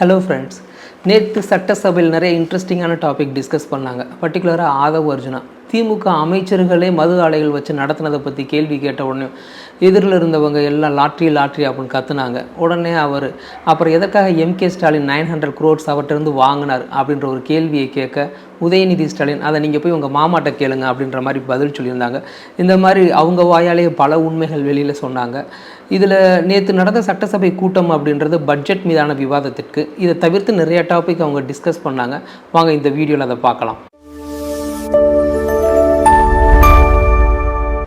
Hello friends, நேற்று சட்டசபையில் நிறைய இன்ட்ரெஸ்டிங்கான டாபிக் டிஸ்கஸ் பண்ணாங்க. பர்டிகுலராக ஆதவ் அர்ஜுனா திமுக அமைச்சர்களே மது ஆலைகள் வச்சு நடத்துனதை பற்றி கேள்வி கேட்ட உடனே எதிரில் இருந்தவங்க எல்லாம் லாட்ரி அப்படின்னு கற்றுனாங்க. உடனே அவர் அப்புறம் எதற்காக எம்கே ஸ்டாலின் 900 crores அவர்கிட்டருந்து வாங்கினார் அப்படின்ற ஒரு கேள்வியை கேட்க உதயநிதி ஸ்டாலின் அதை நீங்கள் போய் உங்கள் மாமாட்ட கேளுங்க அப்படின்ற மாதிரி பதில் சொல்லியிருந்தாங்க. இந்த மாதிரி அவங்க வாயாலேயே பல உண்மைகள் வெளியில் சொன்னாங்க. இதில் நேற்று நடந்த சட்டசபை கூட்டம் அப்படின்றது பட்ஜெட் மீதான விவாதத்திற்கு. இதை தவிர்த்து நிறைய டாபிக் அவங்க டிஸ்கஸ் பண்ணாங்க. வாங்க இந்த வீடியோவில் அதை பார்க்கலாம்.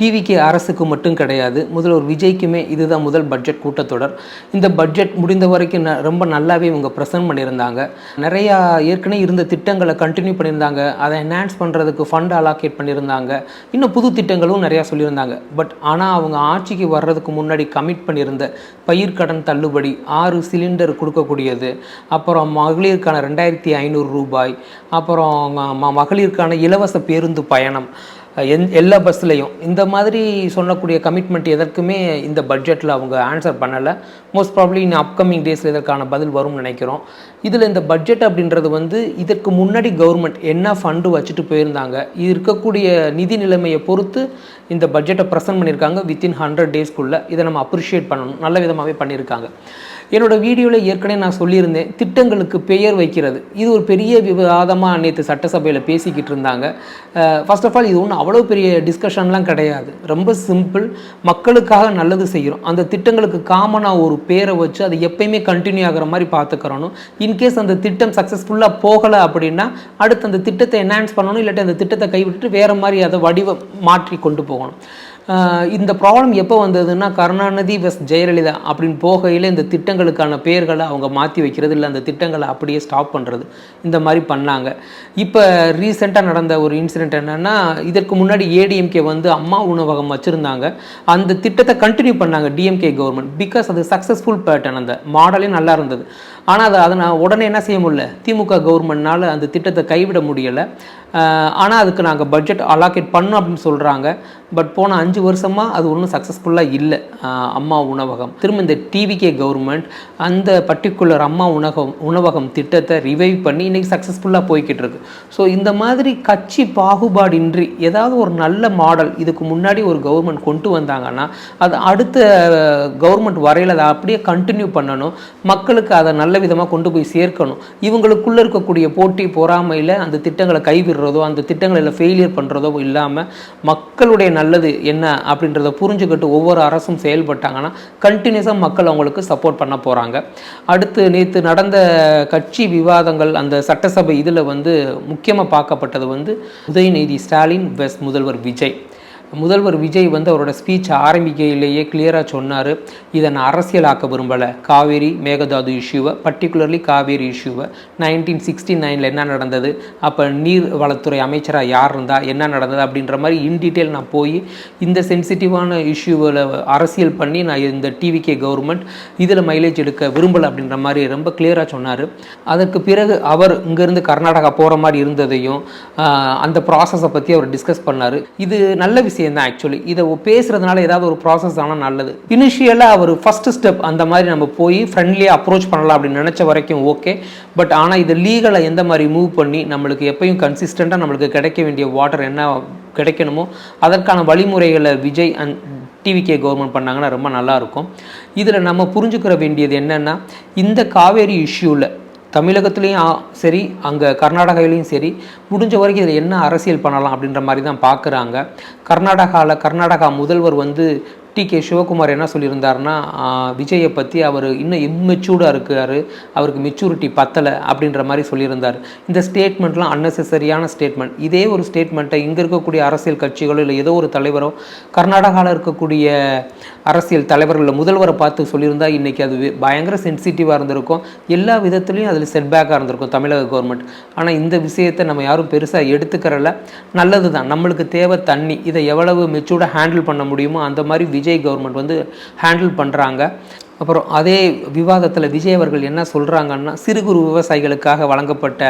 டிவிகே அரசுக்கு மட்டும் கிடையாது, முதல்வர் விஜய்க்குமே இதுதான் முதல் பட்ஜெட் கூட்டத்தொடர். இந்த பட்ஜெட் முடிந்த வரைக்கும் ரொம்ப நல்லாவே இவங்க ப்ரெசென்ட் பண்ணியிருந்தாங்க. நிறையா ஏற்கனவே இருந்த திட்டங்களை கண்டினியூ பண்ணியிருந்தாங்க. அதை என்ஹான்ஸ் பண்ணுறதுக்கு ஃபண்ட் அலாகேட் பண்ணியிருந்தாங்க. இன்னும் புது திட்டங்களும் நிறையா சொல்லியிருந்தாங்க. பட் ஆனால் அவங்க ஆட்சிக்கு வர்றதுக்கு முன்னாடி கமிட் பண்ணியிருந்த பயிர்க்கடன் தள்ளுபடி, 6 சிலிண்டர் கொடுக்கக்கூடியது, அப்புறம் மகளிருக்கான 2500 ரூபாய், அப்புறம் மகளிருக்கான இலவச பேருந்து பயணம் எல்லா பஸ்லையும், இந்த மாதிரி சொல்லக்கூடிய கமிட்மெண்ட் எதற்குமே இந்த பட்ஜெட்டில் அவங்க ஆன்சர் பண்ணலை. மோஸ்ட் ப்ராப்ளி இன் அப்கமிங் டேஸில் இதற்கான பதில் வரும்னு நினைக்கிறோம். இதில் இந்த பட்ஜெட் அப்படின்றது இதற்கு முன்னாடி கவர்மெண்ட் என்ன ஃபண்டு வச்சுட்டு போயிருந்தாங்க, இது இருக்கக்கூடிய நிதி நிலைமையை பொறுத்து இந்த பட்ஜெட்டை ப்ரெசென்ட் பண்ணியிருக்காங்க. வித்தின் 100 daysக்குள்ளே இதை நம்ம அப்ரிஷியேட் பண்ணணும். நல்ல விதமாகவே பண்ணியிருக்காங்க. என்னோடய வீடியோவில் ஏற்கனவே நான் சொல்லியிருந்தேன், திட்டங்களுக்கு பெயர் வைக்கிறது இது ஒரு பெரிய விவாதமாக நேற்று சட்டசபையில் பேசிக்கிட்டு இருந்தாங்க. ஃபர்ஸ்ட் ஆஃப் ஆல் இது ஒன்றும் அவ்வளோ பெரிய டிஸ்கஷன்லாம் கிடையாது. ரொம்ப சிம்பிள். மக்களுக்காக நல்லது செய்கிறோம். அந்த திட்டங்களுக்கு காமனாக ஒரு பேரை வச்சு அது எப்பயுமே கண்டினியூ ஆகிற மாதிரி பார்த்துக்கிறணும். இன்கேஸ் அந்த திட்டம் சக்ஸஸ்ஃபுல்லாக போகலை அப்படின்னா அடுத்து அந்த திட்டத்தை என்ஹான்ஸ் பண்ணணும், இல்லாட்டி அந்த திட்டத்தை கைவிட்டுட்டு வேறு மாதிரி அதை வடிவம் மாற்றி கொண்டு போகணும். இந்த ப்ராப்ளம் எப்போ வந்ததுன்னா, கருணாநிதி வெஸ் ஜெயலலிதா அப்படின்னு போகையில் இந்த திட்டங்களுக்கான பெயர்களை அவங்க மாற்றி வைக்கிறது, இல்லை அந்த திட்டங்களை அப்படியே ஸ்டாப் பண்ணுறது, இந்த மாதிரி பண்ணாங்க. இப்போ ரீசெண்டாக நடந்த ஒரு இன்சிடெண்ட் என்னென்னா, இதற்கு முன்னாடி ஏடிஎம்கே அம்மா உணவகம் வச்சுருந்தாங்க. அந்த திட்டத்தை கண்டினியூ பண்ணாங்க டிஎம்கே கவர்மெண்ட். பிகாஸ் அது சக்ஸஸ்ஃபுல் பேட்டர்ன், அந்த மாடலே நல்லா இருந்தது. ஆனால் அதை நான் உடனே என்ன செய்ய முடியல, திமுக கவர்மெண்ட்னால் அந்த திட்டத்தை கைவிட முடியலை. ஆனால் அதுக்கு நாங்கள் பட்ஜெட் அலாகேட் பண்ணோம் அப்படின்னு சொல்கிறாங்க. பட் போன 5 வருஷமாக அது ஒன்றும் சக்ஸஸ்ஃபுல்லாக இல்லை. அம்மா உணவகம் திரும்ப இந்த டிவிகே கவர்மெண்ட் அந்த பர்டிகுலர் அம்மா உணவகம் திட்டத்தை ரிவைவ் பண்ணி இன்றைக்கி சக்ஸஸ்ஃபுல்லாக போய்கிட்டு இருக்கு. ஸோ இந்த மாதிரி கட்சி பாகுபாடின்றி ஏதாவது ஒரு நல்ல மாடல் இதுக்கு முன்னாடி ஒரு கவர்மெண்ட் கொண்டு வந்தாங்கன்னா அது அடுத்த கவர்மெண்ட் வரையில் அதை அப்படியே கண்டினியூ பண்ணணும். மக்களுக்கு அதை நல்ல விதமாக கொண்டு போய் சேர்க்கணும். இவங்களுக்குள்ளே இருக்கக்கூடிய போட்டி பொறாமையில் அந்த திட்டங்களை கைவிடுறதோ, அந்த திட்டங்களில் ஃபெயிலியர் பண்ணுறதோ இல்லாமல் மக்களுடைய நல்லது என்ன அப்படின்றத புரிஞ்சுக்கிட்டு ஒவ்வொரு அரசும் செயல்பட்டாங்கன்னா கண்டினியூஸாக மக்கள் அவங்களுக்கு சப்போர்ட் பண்ண போகிறாங்க. அடுத்து நேற்று நடந்த கட்சி விவாதங்கள், அந்த சட்டசபை இதில் முக்கியமாக பார்க்கப்பட்டது உதயநிதி ஸ்டாலின் வெஸ் முதல்வர் விஜய். முதல்வர் விஜய் அவரோட ஸ்பீச் ஆரம்பிக்கையிலேயே கிளியராக சொன்னார், இதை நான் அரசியலாக்க விரும்பலை. காவேரி மேகதாது இஷ்யூவை, பர்டிகுலர்லி காவேரி இஷ்யூவை 1969 என்ன நடந்தது, அப்போ நீர் வளத்துறை அமைச்சராக யார் இருந்தால் என்ன நடந்தது அப்படின்ற மாதிரி இன் டீட்டெயில் நான் போய் இந்த சென்சிட்டிவான இஷ்யூவில் அரசியல் பண்ணி நான் இந்த டிவிகே கவர்மெண்ட் இதில் மைலேஜ் எடுக்க விரும்பலை அப்படின்ற மாதிரி ரொம்ப கிளியராக சொன்னார். அதற்கு பிறகு அவர் இங்கேருந்து கர்நாடகா போகிற மாதிரி இருந்ததையும் அந்த ப்ராசஸை பற்றி அவர் டிஸ்கஸ் பண்ணார். இது நல்ல விஷயம் தான். ஆக்சுவலி இதை பேசுறதுனால ஏதாவது ஒரு ப்ராசஸ் ஆனால் நல்லது. இனிஷியலாக அவர் ஃபர்ஸ்ட் ஸ்டெப் அந்த மாதிரி நம்ம போய் ஃப்ரெண்ட்லியாக அப்ரோச் பண்ணலாம் அப்படின்னு நினச்ச வரைக்கும் ஓகே. பட் ஆனால் இது லீகலாக எந்த மாதிரி மூவ் பண்ணி நம்மளுக்கு எப்பயும் கன்சிஸ்டண்ட்டாக நம்மளுக்கு கிடைக்க வேண்டிய வாட்டர் என்ன கிடைக்கணுமோ அதற்கான வழிமுறைகளை விஜய் அண்ட் டிவிகே கவர்மெண்ட் பண்ணாங்கன்னா ரொம்ப நல்லாயிருக்கும். இதில் நம்ம புரிஞ்சுக்கிற வேண்டியது என்னென்னா, இந்த காவேரி இஷ்யூவில் தமிழகத்துலேயும் சரி அங்கே கர்நாடகாவிலையும் சரி முடிஞ்ச வரைக்கும் இதில் என்ன அரசியல் பண்ணலாம் அப்படின்ற மாதிரி தான் பார்க்குறாங்க. கர்நாடகா முதல்வர் டி.கே. சிவகுமார் என்ன சொல்லியிருந்தாருன்னா, விஜயை பற்றி அவர் இன்னும் இம்மெச்சூர்டாக இருக்கார், அவருக்கு மெச்சூரிட்டி பத்தலை அப்படின்ற மாதிரி சொல்லியிருந்தார். இந்த ஸ்டேட்மெண்ட்லாம் அன்னெசரியான ஸ்டேட்மெண்ட். இதே ஒரு ஸ்டேட்மெண்ட்டை இங்கே இருக்கக்கூடிய அரசியல் கட்சிகளோ இல்லை ஏதோ ஒரு தலைவரோ கர்நாடகாவில் இருக்கக்கூடிய அரசியல் தலைவர்கள் முதல்வரை பார்த்து சொல்லியிருந்தால் இன்றைக்கி அது பயங்கர சென்சிட்டிவாக இருந்திருக்கும். எல்லா விதத்துலேயும் அதில் செட்பேக்காக இருந்திருக்கும் தமிழக கவர்மெண்ட். ஆனால் இந்த விஷயத்தை நம்ம யாரும் பெருசாக எடுத்துக்கிறல. நல்லது தான், நம்மளுக்கு தேவை தண்ணி. இதை எவ்வளவு மெச்சூர்டாக ஹேண்டில் பண்ண முடியுமோ அந்த மாதிரி விஜய் கவர்மெண்ட் ஹேண்டில் பண்ணுறாங்க. அப்புறம் அதே விவாதத்தில் விஜய் அவர்கள் என்ன சொல்கிறாங்கன்னா, சிறு குறு விவசாயிகளுக்காக வழங்கப்பட்ட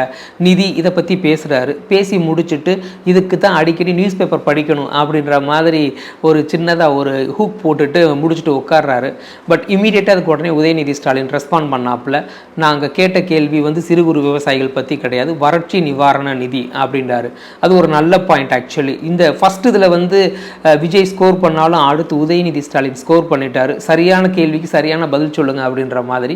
நிதி இதை பற்றி பேசுகிறாரு. பேசி முடிச்சுட்டு இதுக்கு தான் அடிக்கடி நியூஸ் பேப்பர் படிக்கணும் அப்படின்ற மாதிரி ஒரு சின்னதாக ஒரு ஹூக் போட்டுட்டு முடிச்சுட்டு உட்கார்றாரு. பட் இமீடியட்டாக அதுக்கு உடனே உதயநிதி ஸ்டாலின் ரெஸ்பாண்ட் பண்ணாப்புல, நாங்கள் கேட்ட கேள்வி வந்து சிறு குறு விவசாயிகள் பற்றி கிடையாது, வறட்சி நிவாரண நிதி அப்படின்றாரு. அது ஒரு நல்ல பாயிண்ட் ஆக்சுவலி. இந்த ஃபர்ஸ்ட் இதில் வந்து விஜய் ஸ்கோர் பண்ணாலும் அடுத்து உதயநிதி ஸ்டாலின் ஸ்கோர் பண்ணிட்டாரு. சரியான கேள்விக்கு சரியான பதில் சொல்லுங்க அப்படின்ற மாதிரி.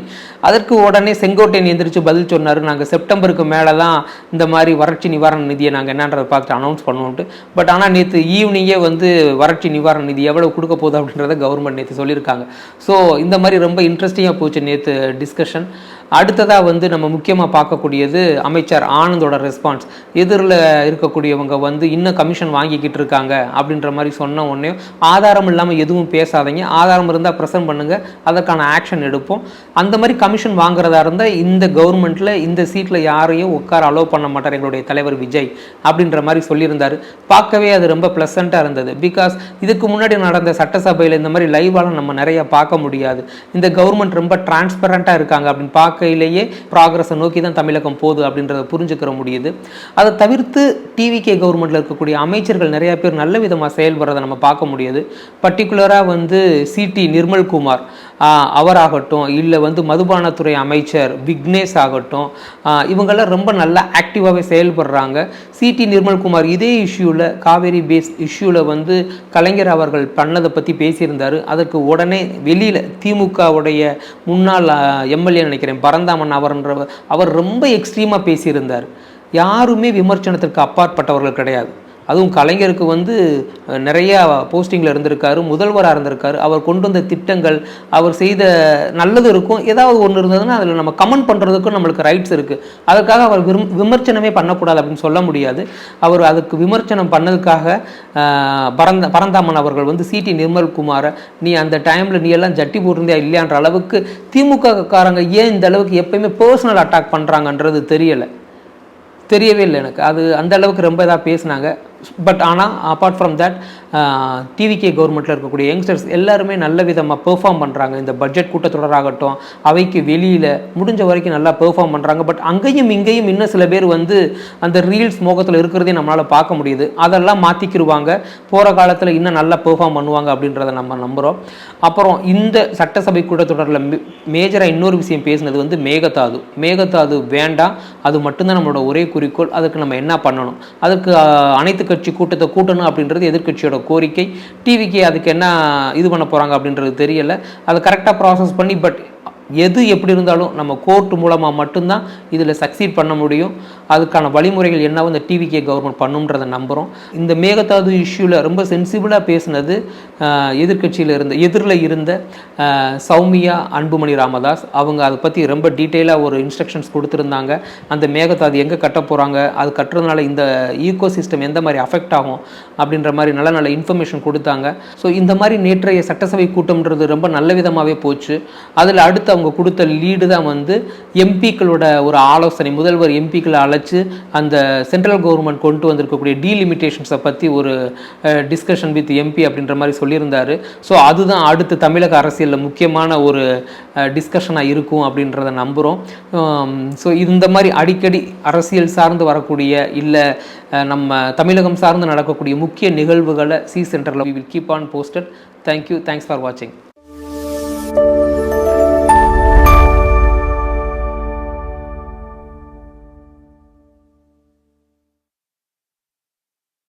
அதற்கு உடனே செங்கோட்டையன் எந்திரிச்சு பதில் சொன்னார், நாங்கள் செப்டம்பருக்கு மேலே தான் இந்த மாதிரி வறட்சி நிவாரண நிதியை நாங்கள் என்னன்றதை பார்த்துட்டு அனௌன்ஸ் பண்ணுவோம்ட்டு. பட் ஆனால் நேற்று ஈவினிங்கே வந்து வறட்சி நிவாரண நிதி எவ்வளோ கொடுக்க போகுது அப்படின்றத கவர்மெண்ட் நேற்று சொல்லியிருக்காங்க. ஸோ இந்த மாதிரி ரொம்ப இன்ட்ரெஸ்டிங்காக போச்சு நேற்று டிஸ்கஷன். அடுத்ததாக வந்து நம்ம முக்கியமாக பார்க்கக்கூடியது அமைச்சர் ஆனந்தோட ரெஸ்பான்ஸ். எதிரில் இருக்கக்கூடியவங்க வந்து இன்னும் கமிஷன் வாங்கிக்கிட்டு இருக்காங்க அப்படின்ற மாதிரி சொன்ன உடனே, ஆதாரம் இல்லாமல் எதுவும் பேசாதீங்க, ஆதாரம் இருந்தால் ப்ரெசென்ட் பண்ணுங்கள், அதற்கான ஆக்ஷன் எடுப்போம். அந்த மாதிரி கமிஷன் வாங்குறதா இருந்தால் இந்த கவர்மெண்ட்டில் இந்த சீட்டில் யாரையும் உட்கார அலோவ் பண்ண மாட்டார் எங்களுடைய தலைவர் விஜய் அப்படின்ற மாதிரி சொல்லியிருந்தார். பார்க்கவே அது ரொம்ப ப்ளசண்ட்டாக இருந்தது. பிகாஸ் இதுக்கு முன்னாடி நடந்த சட்டசபையில் இந்த மாதிரி லைவாலாம் நம்ம நிறைய பார்க்க முடியாது. இந்த கவர்மெண்ட் ரொம்ப டிரான்ஸ்பரண்ட்டாக இருக்காங்க அப்படின்னு பார்க்கையிலேயே ப்ராக்ரஸை நோக்கி தான் தமிழகம் போகுது அப்படின்றத புரிஞ்சுக்கிற முடியுது. அதை தவிர்த்து டிவிகே கவர்மெண்ட்டில் இருக்கக்கூடிய அமைச்சர்கள் நிறைய பேர் நல்ல விதமாக செயல்படுறதை நம்ம பார்க்க முடியுது. பர்டிகுலராக வந்து சிடி நிர்மல்குமார் அவராகட்டும், இல்லை வந்து மதுபானத்துறை அமைச்சர் விக்னேஷ் ஆகட்டும், இவங்கெல்லாம் ரொம்ப நல்லா ஆக்டிவாகவே செயல்படுறாங்க. சிடி நிர்மல்குமார் இதே இஷ்யூவில், காவேரி பேஸ் இஷ்யூவில் வந்து கலைஞர் அவர்கள் பண்ணதை பற்றி பேசியிருந்தார். அதற்கு உடனே வெளியில் திமுகவுடைய முன்னாள் எம்எல்ஏ நினைக்கிறேன் பரந்தாமன் அவர் ரொம்ப எக்ஸ்ட்ரீமாக பேசியிருந்தார். யாருமே விமர்சனத்திற்கு அப்பாற்பட்டவர்கள் கிடையாது. அதுவும் கலைஞருக்கு வந்து நிறையா போஸ்டிங்கில் இருந்திருக்காரு, முதல்வராக இருந்திருக்காரு. அவர் கொண்டு வந்த திட்டங்கள், அவர் செய்த நல்லது இருக்கும், ஏதாவது ஒன்று இருந்ததுன்னா அதில் நம்ம கமெண்ட் பண்ணுறதுக்கும் நம்மளுக்கு ரைட்ஸ் இருக்குது. அதுக்காக அவர் விமர்சனமே பண்ணக்கூடாது அப்படின்னு சொல்ல முடியாது. அவர் அதுக்கு விமர்சனம் பண்ணதுக்காக பரந்தாமன் அவர்கள் வந்து சிடி நிர்மல்குமாரை, நீ அந்த டைமில் நீ எல்லாம் ஜட்டி போட்டிருந்தியா இல்லையான்ற அளவுக்கு திமுக காரங்க ஏன் இந்த அளவுக்கு எப்பயுமே பர்சனல் அட்டாக் பண்ணுறாங்கன்றது தெரியவே இல்லை எனக்கு. அது அந்த அளவுக்கு ரொம்ப இதாக பேசினாங்க. பட் ஆனால் அப்பார்ட் ஃப்ரம் தட் டிவிகே கவர்மெண்ட்டில் இருக்கக்கூடிய யங்ஸ்டர்ஸ் எல்லாருமே நல்ல விதமாக பெர்ஃபார்ம் பண்ணுறாங்க. இந்த பட்ஜெட் கூட்டத்தொடராகட்டும், அவைக்கு வெளியில் முடிஞ்ச வரைக்கும் நல்லா பெர்ஃபார்ம் பண்ணுறாங்க. பட் அங்கேயும் இங்கேயும் இன்னும் சில பேர் வந்து அந்த ரீல்ஸ் மோகத்தில் இருக்கிறதே நம்மளால் பார்க்க முடியுது. அதெல்லாம் மாற்றிக்கிடுவாங்க, போகிற காலத்தில் இன்னும் நல்லா பெர்ஃபார்ம் பண்ணுவாங்க அப்படின்றத நம்ம நம்புகிறோம். அப்புறம் இந்த சட்டசபை கூட்டத்தொடரில் மேஜராக இன்னொரு விஷயம் பேசினது வந்து மேகதாது வேண்டாம், அது மட்டும்தான் நம்மளோட ஒரே குறிக்கோள். அதுக்கு நம்ம என்ன பண்ணணும், அதுக்கு அனைத்து கட்சி கூட்டத்தை கூட்டணும் அப்படின்றது எதிர்கட்சியோட கோரிக்கை. டிவிக்கு அதுக்கு என்ன இது பண்ண போகிறாங்க அப்படின்றது தெரியலை. அதை கரெக்டாக ப்ராசஸ் பண்ணி, பட் எது எப்படி இருந்தாலும் நம்ம கோர்ட் மூலமாக மட்டும்தான் இதில் சக்சீட் பண்ண முடியும். அதுக்கான வழிமுறைகள் என்னவோ இந்த டிவிகே கவர்மெண்ட் பண்ணுன்றதை நம்புகிறோம். இந்த மேகதாது இஷ்யூவில் ரொம்ப சென்சிபிளாக பேசினது எதிரில் இருந்த சௌமியா அன்புமணி ராமதாஸ். அவங்க அதை பற்றி ரொம்ப டீட்டெயிலாக ஒரு இன்ஸ்ட்ரக்ஷன்ஸ் கொடுத்துருந்தாங்க. அந்த மேகதாது எங்கே கட்ட போகிறாங்க, அது கட்டுறதுனால இந்த ஈகோ சிஸ்டம் எந்த மாதிரி அஃபெக்ட் ஆகும் அப்படின்ற மாதிரி நல்ல இன்ஃபர்மேஷன் கொடுத்தாங்க. ஸோ இந்த மாதிரி நேற்றைய சட்டசபை கூட்டம்ன்றது ரொம்ப நல்ல விதமாகவே போச்சு. அதில் அடுத்து அவங்க கொடுத்த லீடு தான் வந்து எம்பிக்களோட ஒரு ஆலோசனை. முதல்வர் எம்பிக்களை அழைச்சு அந்த சென்ட்ரல் கவர்மெண்ட் கொண்டு வந்திருக்கக்கூடிய டீலிமிட்டேஷன்ஸை பற்றி ஒரு டிஸ்கஷன் வித் எம்பி அப்படின்ற மாதிரி சொல்லியிருந்தார். ஸோ அதுதான் அடுத்து தமிழக அரசியலில் முக்கியமான ஒரு டிஸ்கஷனாக இருக்கும் அப்படின்றத நம்புகிறோம். ஸோ இந்த மாதிரி அடிக்கடி அரசியல் சார்ந்து வரக்கூடிய, இல்லை நம்ம தமிழகம் சார்ந்து நடக்கக்கூடிய முக்கிய நிகழ்வுகளை சி சென்டரில் we will keep on posted. Thank you, thanks for வாட்சிங்.